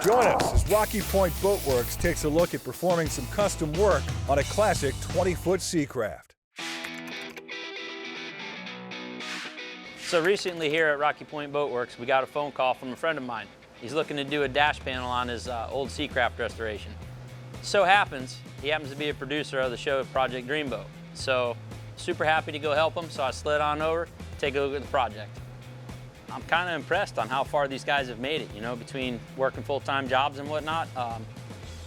Join us as Rocky Point Boatworks takes a look at performing some custom work on a classic 20-foot Seacraft. So recently here at Rocky Point Boatworks, we got a phone call from a friend of mine. He's looking to do a dash panel on his old Seacraft restoration. So happens, he happens to be a producer of the show Project Dreamboat. So super happy to go help him, so I slid on over, take a look at the project. I'm kind of impressed on how far these guys have made it, you know, between working full-time jobs and whatnot.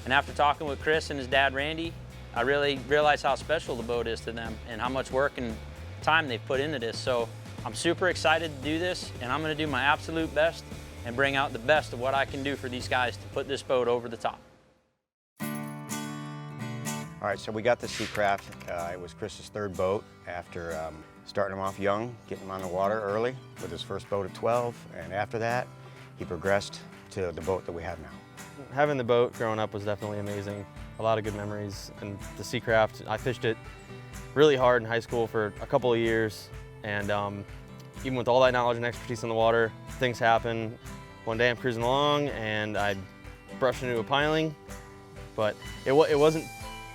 And after talking with Chris and his dad, Randy, I really realized how special the boat is to them and how much work and time they've put into this. So I'm super excited to do this, and I'm going to do my absolute best and bring out the best of what I can do for these guys to put this boat over the top. All right, so we got the Seacraft. It was Chris's third boat after starting him off young, getting him on the water early with his first boat at 12, and after that, he progressed to the boat that we have now. Having the boat growing up was definitely amazing. A lot of good memories, and the Seacraft, I fished it really hard in high school for a couple of years, and even with all that knowledge and expertise in the water, things happen. One day I'm cruising along and I brushed into a piling, but it wasn't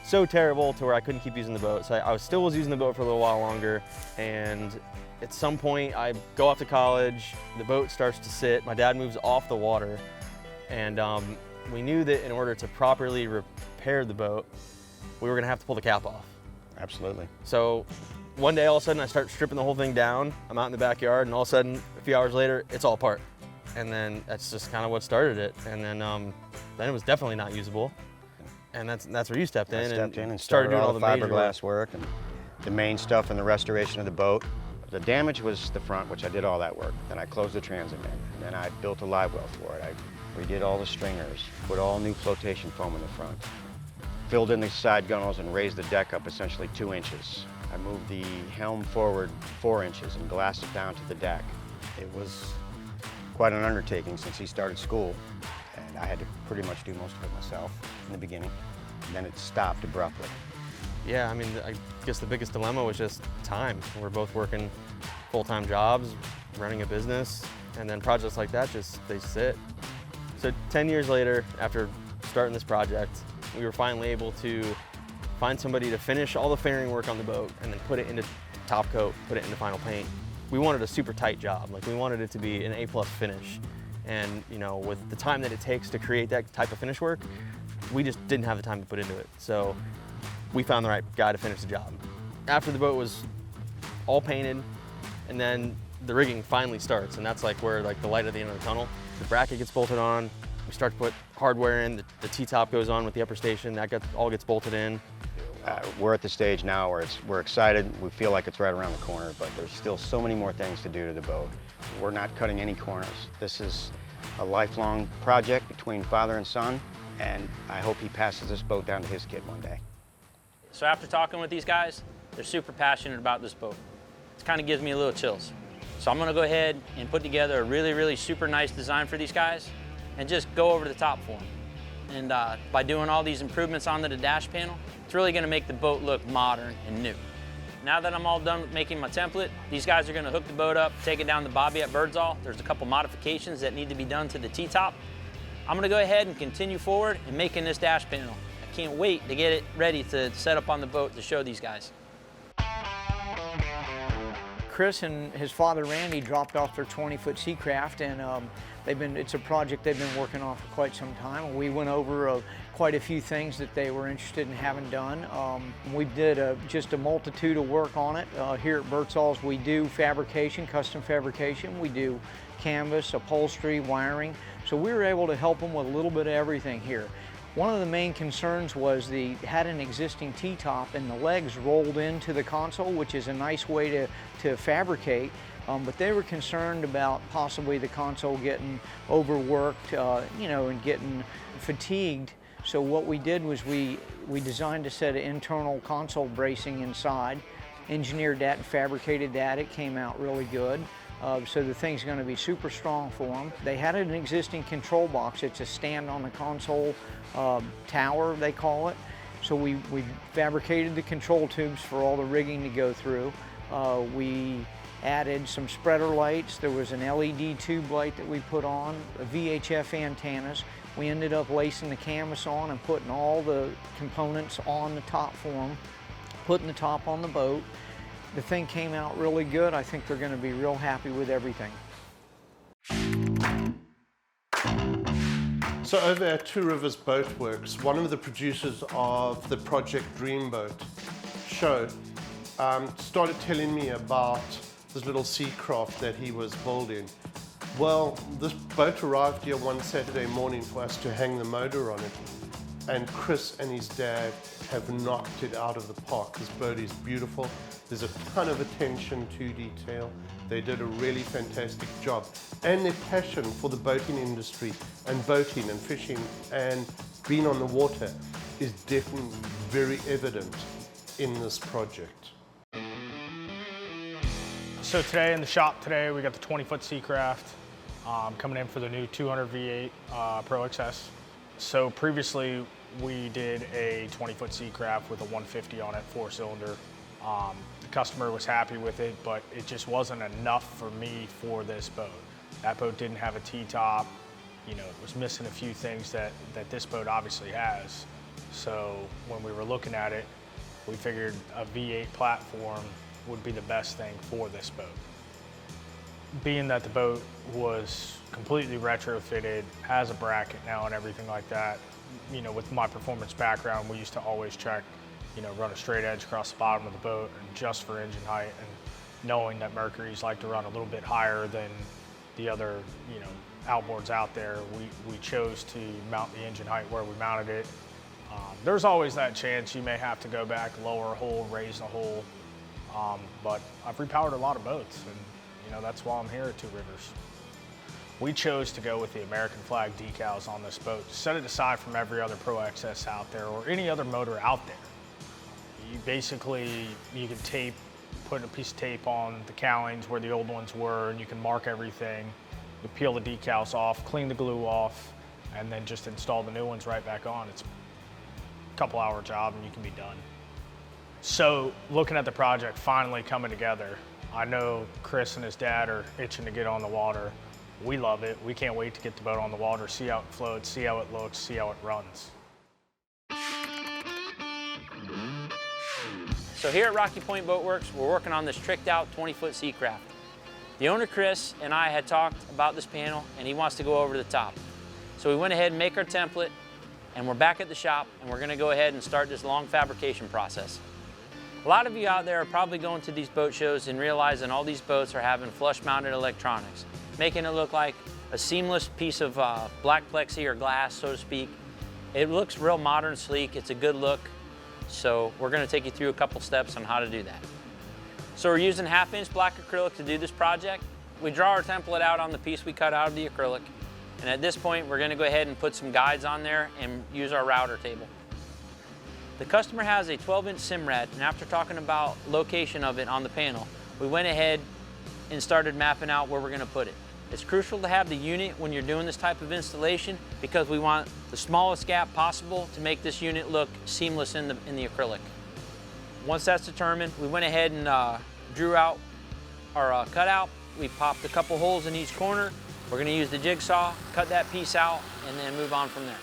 so terrible to where I couldn't keep using the boat. So I still was using the boat for a little while longer, and at some point I go off to college, the boat starts to sit, my dad moves off the water, and we knew that in order to properly repair the boat, we were gonna have to pull the cap off. Absolutely. So one day all of a sudden I start stripping the whole thing down, I'm out in the backyard, and all of a sudden, a few hours later, it's all apart. And then that's just kind of what started it. And then it was definitely not usable. And that's where you stepped in. I stepped in and started doing all the fiberglass work and the main stuff and the restoration of the boat. The damage was the front, which I did all that work. Then I closed the transom in. And then I built a live well for it. I redid all the stringers, put all new flotation foam in the front, filled in the side gunnels and raised the deck up essentially 2 inches. I moved the helm forward 4 inches and glassed it down to the deck. It was quite an undertaking since he started school, and I had to pretty much do most of it myself in the beginning, and then it stopped abruptly. Yeah, I mean, I guess the biggest dilemma was just time. We're both working full-time jobs, running a business, and then projects like that they sit. So 10 years later, after starting this project, we were finally able to find somebody to finish all the fairing work on the boat and then put it into top coat, put it into final paint. We wanted a super tight job. Like, we wanted it to be an A+ finish. And, you know, with the time that it takes to create that type of finish work, we just didn't have the time to put into it. So we found the right guy to finish the job. After the boat was all painted, and then the rigging finally starts, and that's like where the light at the end of the tunnel. The bracket gets bolted on, we start to put hardware in, the T-top goes on with the upper station, that all gets bolted in. We're at the stage now where we're excited. We feel like it's right around the corner, but there's still so many more things to do to the boat. We're not cutting any corners. This is a lifelong project between father and son, and I hope he passes this boat down to his kid one day. So after talking with these guys, they're super passionate about this boat. It kind of gives me a little chills. So I'm gonna go ahead and put together a really, really super nice design for these guys and just go over the top for them. And by doing all these improvements onto the dash panel, it's really gonna make the boat look modern and new. Now that I'm all done with making my template, these guys are gonna hook the boat up, take it down to Bobby at Birdsall. There's a couple modifications that need to be done to the T-top. I'm gonna go ahead and continue forward in making this dash panel. I can't wait to get it ready to set up on the boat to show these guys. Chris and his father Randy dropped off their 20-foot Seacraft, and it's a project they've been working on for quite some time. We went over quite a few things that they were interested in having done. We did just a multitude of work on it. Here at Birdsall's, we do fabrication, custom fabrication. We do canvas, upholstery, wiring. So we were able to help them with a little bit of everything here. One of the main concerns was had an existing T-top and the legs rolled into the console, which is a nice way to fabricate, but they were concerned about possibly the console getting overworked, and getting fatigued. So what we did was we designed a set of internal console bracing inside, engineered that and fabricated that. It came out really good. So the thing's going to be super strong for them. They had an existing control box. It's a stand on the console tower, they call it. So we fabricated the control tubes for all the rigging to go through. We added some spreader lights. There was an LED tube light that we put on, VHF antennas. We ended up lacing the canvas on and putting all the components on the top for them, putting the top on the boat. The thing came out really good. I think they're going to be real happy with everything. So over at Two Rivers Boat Works, one of the producers of the project Dreamboat show started telling me about this little Seacraft that he was building. Well, this boat arrived here one Saturday morning for us to hang the motor on it, and Chris and his dad have knocked it out of the park. This boat is beautiful. There's a ton of attention to detail. They did a really fantastic job. And their passion for the boating industry and boating and fishing and being on the water is definitely very evident in this project. So today in the shop today, we got the 20-foot Seacraft coming in for the new 200 V8 Pro XS. So previously we did a 20-foot Seacraft with a 150 on it, 4-cylinder. The customer was happy with it, but it just wasn't enough for me for this boat. That boat didn't have a T-top. You know, it was missing a few things that this boat obviously has. So when we were looking at it, we figured a V8 platform would be the best thing for this boat. Being that the boat was completely retrofitted, has a bracket now and everything like that, you know, with my performance background, we used to always check, you know, run a straight edge across the bottom of the boat and just for engine height, and knowing that Mercury's like to run a little bit higher than the other, you know, outboards out there, we chose to mount the engine height where we mounted it. There's always that chance you may have to go back, lower a hole, raise a hole, but I've repowered a lot of boats, and you know, that's why I'm here at Two Rivers. We chose to go with the American flag decals on this boat, set it aside from every other Pro XS out there or any other motor out there. You basically, you can tape, put a piece of tape on the cowlings where the old ones were, and you can mark everything. You peel the decals off, clean the glue off, and then just install the new ones right back on. It's a couple-hour job and you can be done. So looking at the project finally coming together, I know Chris and his dad are itching to get on the water. We love it. We can't wait to get the boat on the water, see how it floats, see how it looks, see how it runs. So here at Rocky Point Boat Works, we're working on this tricked out 20-foot Seacraft. The owner, Chris, and I had talked about this panel, and he wants to go over the top. So we went ahead and make our template, and we're back at the shop, and we're gonna go ahead and start this long fabrication process. A lot of you out there are probably going to these boat shows and realizing all these boats are having flush-mounted electronics, making it look like a seamless piece of black plexi or glass, so to speak. It looks real modern, sleek, it's a good look. So we're gonna take you through a couple steps on how to do that. So we're using 1/2-inch black acrylic to do this project. We draw our template out on the piece we cut out of the acrylic. And at this point, we're gonna go ahead and put some guides on there and use our router table. The customer has a 12-inch Simrad, and after talking about location of it on the panel, we went ahead and started mapping out where we're gonna put it. It's crucial to have the unit when you're doing this type of installation because we want the smallest gap possible to make this unit look seamless in the acrylic. Once that's determined, we went ahead and drew out our cutout. We popped a couple holes in each corner. We're gonna use the jigsaw, cut that piece out, and then move on from there.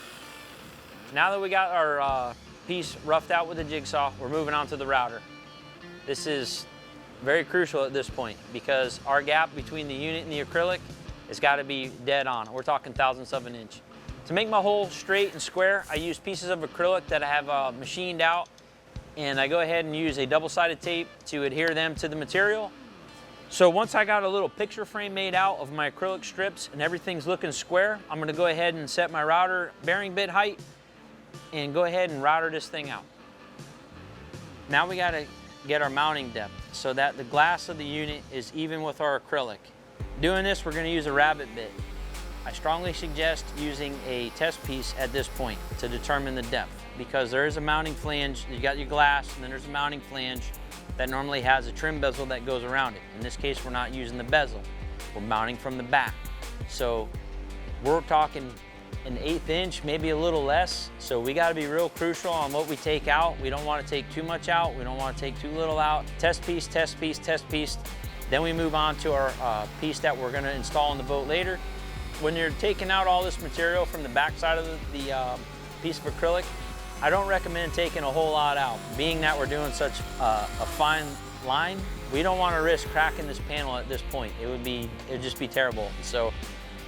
Now that we got our piece roughed out with the jigsaw, we're moving on to the router. This is very crucial at this point because our gap between the unit and the acrylic has got to be dead on. We're talking thousandths of an inch. To make my hole straight and square, I use pieces of acrylic that I have machined out, and I go ahead and use a double-sided tape to adhere them to the material. So once I got a little picture frame made out of my acrylic strips and everything's looking square, I'm going to go ahead and set my router bearing bit height and go ahead and router this thing out. Now we got to get our mounting depth so that the glass of the unit is even with our acrylic. Doing this, we're going to use a rabbit bit. I strongly suggest using a test piece at this point to determine the depth because there is a mounting flange. You got your glass and then there's a mounting flange that normally has a trim bezel that goes around it. In this case, we're not using the bezel. We're mounting from the back. So we're talking an 1/8 inch, maybe a little less. So we got to be real crucial on what we take out. We don't want to take too much out. We don't want to take too little out. Test piece, test piece, test piece. Then we move on to our piece that we're going to install in the boat later. when you're taking out all this material from the back side of the piece of acrylic, I don't recommend taking a whole lot out. Being that we're doing such a fine line, we don't want to risk cracking this panel at this point. It would just be terrible. So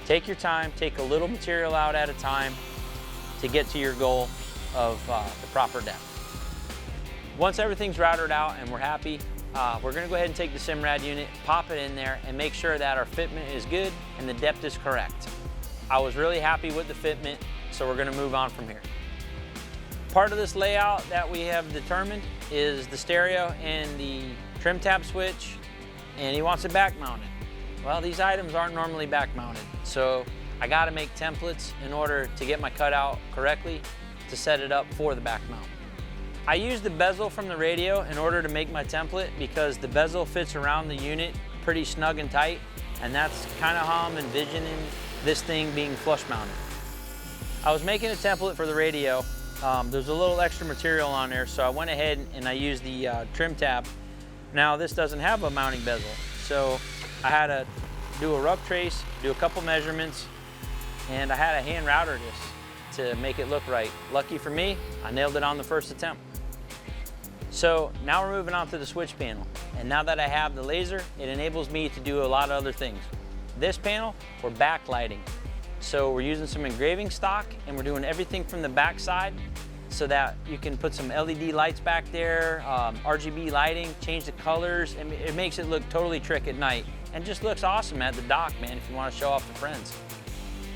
take your time, take a little material out at a time to get to your goal of the proper depth. Once everything's routed out and we're happy, we're gonna go ahead and take the Simrad unit, pop it in there, and make sure that our fitment is good and the depth is correct. I was really happy with the fitment, so we're gonna move on from here. Part of this layout that we have determined is the stereo and the trim tab switch, and he wants it back mounted. Well, these items aren't normally back mounted, so I gotta make templates in order to get my cutout correctly to set it up for the back mount. I used the bezel from the radio in order to make my template because the bezel fits around the unit pretty snug and tight, and that's kind of how I'm envisioning this thing being flush mounted. I was making a template for the radio. There's a little extra material on there, so I went ahead and I used the trim tab. Now this doesn't have a mounting bezel, so I had to do a rough trace, do a couple measurements, and I had a hand router this to make it look right. Lucky for me, I nailed it on the first attempt. So now we're moving on to the switch panel. And now that I have the laser, it enables me to do a lot of other things. This panel, we're backlighting. So we're using some engraving stock and we're doing everything from the back side so that you can put some LED lights back there, RGB lighting, change the colors, and it makes it look totally trick at night. And just looks awesome at the dock, man, if you want to show off to friends.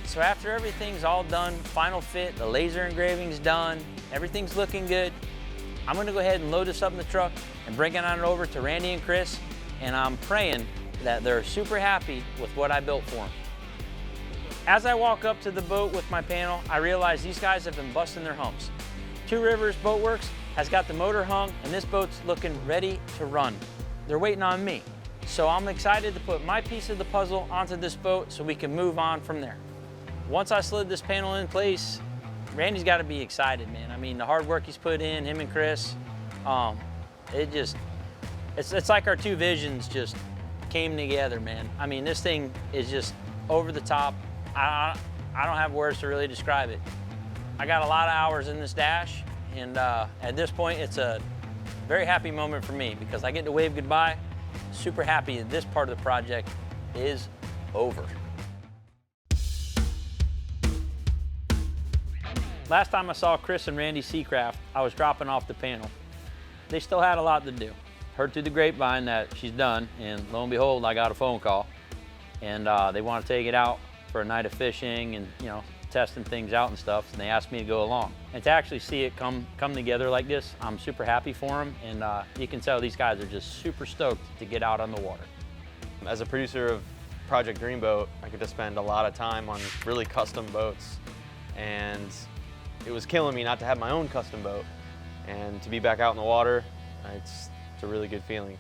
So after everything's all done, final fit, the laser engraving's done, everything's looking good, I'm gonna go ahead and load this up in the truck and bring it on over to Randy and Chris, and I'm praying that they're super happy with what I built for them. As I walk up to the boat with my panel, I realize these guys have been busting their humps. Two Rivers Boat Works has got the motor hung, and this boat's looking ready to run. They're waiting on me. So I'm excited to put my piece of the puzzle onto this boat so we can move on from there. Once I slid this panel in place, Randy's got to be excited, man. I mean, the hard work he's put in, him and Chris, it's like our two visions just came together, man. I mean, this thing is just over the top. I don't have words to really describe it. I got a lot of hours in this dash, and at this point, it's a very happy moment for me because I get to wave goodbye. Super happy that this part of the project is over. Last time I saw Chris and Randy Seacraft, I was dropping off the panel. They still had a lot to do. Heard through the grapevine that she's done, and lo and behold, I got a phone call. And they want to take it out for a night of fishing and, you know, testing things out and stuff, and they asked me to go along. And to actually see it come together like this, I'm super happy for them, and you can tell these guys are just super stoked to get out on the water. As a producer of Project Dreamboat, I get to spend a lot of time on really custom boats, and it was killing me not to have my own custom boat, and to be back out in the water, it's a really good feeling.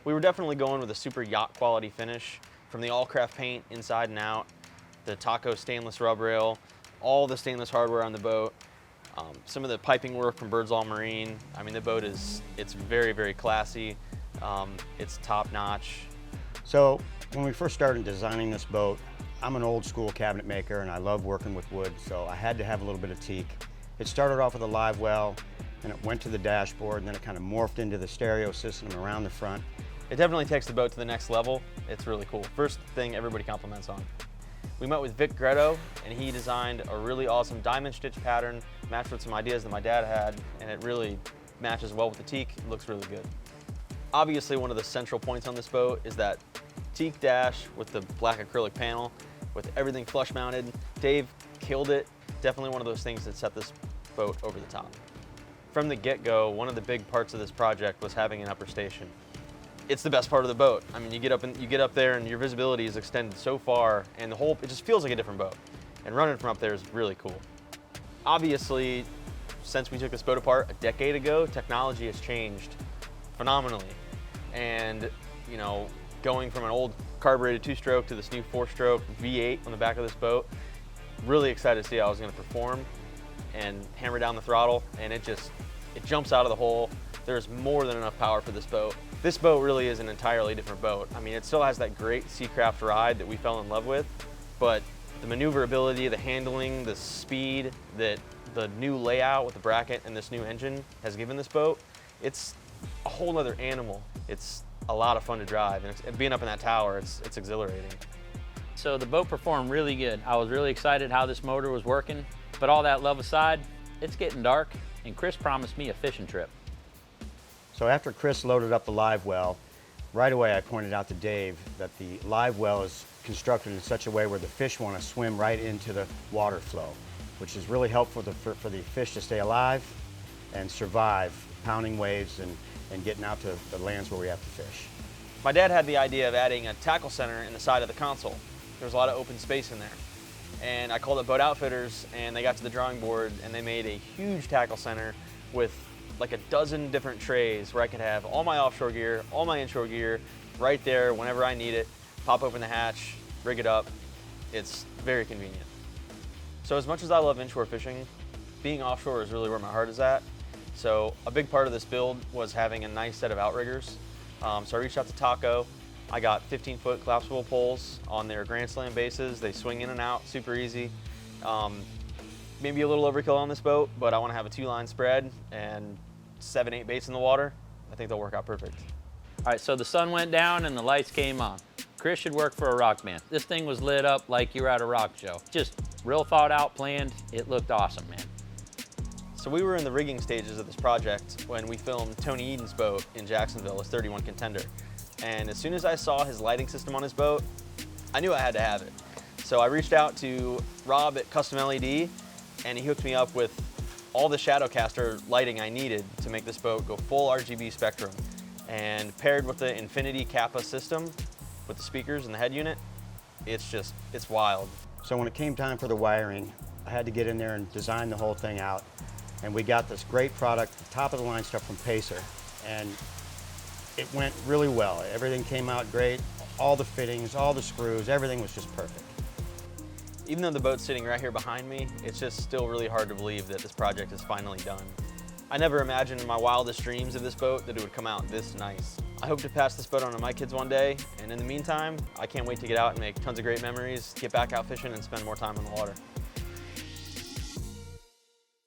We were definitely going with a super yacht quality finish, from the all-craft paint inside and out, the Taco stainless rub rail, all the stainless hardware on the boat, some of the piping work from Birdsall Marine. I mean, the boat it's very, very classy. It's top-notch. So when we first started designing this boat, I'm an old school cabinet maker and I love working with wood, so I had to have a little bit of teak. It started off with a live well, and it went to the dashboard, and then it kind of morphed into the stereo system around the front. It definitely takes the boat to the next level. It's really cool. First thing everybody compliments on. We met with Vic Gretto, and he designed a really awesome diamond stitch pattern, matched with some ideas that my dad had, and it really matches well with the teak. It looks really good. Obviously, one of the central points on this boat is that teak dash with the black acrylic panel, with everything flush mounted. Dave killed it. Definitely one of those things that set this boat over the top. From the get-go, one of the big parts of this project was having an upper station. It's the best part of the boat. I mean, you get up there and your visibility is extended so far, and it just feels like a different boat. And running from up there is really cool. Obviously, since we took this boat apart a decade ago, technology has changed phenomenally. And, you know, going from an old carbureted 2-stroke to this new 4-stroke V8 on the back of this boat, really excited to see how I was going to perform and hammer down the throttle, and it jumps out of the hole. There's more than enough power for this boat. This boat really is an entirely different boat. I mean, it still has that great Seacraft ride that we fell in love with, but the maneuverability, the handling, the speed that the new layout with the bracket and this new engine has given this boat, it's a whole other animal. It's a lot of fun to drive, and being up in that tower, it's exhilarating. So the boat performed really good. I was really excited how this motor was working, but all that love aside, it's getting dark, and Chris promised me a fishing trip. So after Chris loaded up the live well, right away I pointed out to Dave that the live well is constructed in such a way where the fish want to swim right into the water flow, which is really helpful for the fish to stay alive and survive pounding waves and getting out to the lands where we have to fish. My dad had the idea of adding a tackle center in the side of the console. There's a lot of open space in there. And I called up Boat Outfitters, and they got to the drawing board and they made a huge tackle center with like a dozen different trays where I could have all my offshore gear, all my inshore gear right there whenever I need it, pop open the hatch, rig it up. It's very convenient. So as much as I love inshore fishing, being offshore is really where my heart is at. So a big part of this build was having a nice set of outriggers. So I reached out to Taco. I got 15-foot collapsible poles on their Grand Slam bases. They swing in and out super easy. Maybe a little overkill on this boat, but I want to have a 2-line spread and 7-8 baits in the water. I think they'll work out perfect. All right, so the sun went down and the lights came on. Chris should work for a rock band. This thing was lit up like you were at a rock show. Just real thought out, planned. It looked awesome, man. So we were in the rigging stages of this project when we filmed Tony Eden's boat in Jacksonville, his 31 Contender. And as soon as I saw his lighting system on his boat, I knew I had to have it. So I reached out to Rob at Custom LED, and he hooked me up with all the Shadowcaster lighting I needed to make this boat go full RGB spectrum. And paired with the Infinity Kappa system, with the speakers and the head unit, it's wild. So when it came time for the wiring, I had to get in there and design the whole thing out. And we got this great product, top of the line stuff from Pacer, and it went really well. Everything came out great, all the fittings, all the screws, everything was just perfect. Even though the boat's sitting right here behind me, it's just still really hard to believe that this project is finally done. I never imagined in my wildest dreams of this boat that it would come out this nice. I hope to pass this boat on to my kids one day, and in the meantime, I can't wait to get out and make tons of great memories, get back out fishing, and spend more time on the water.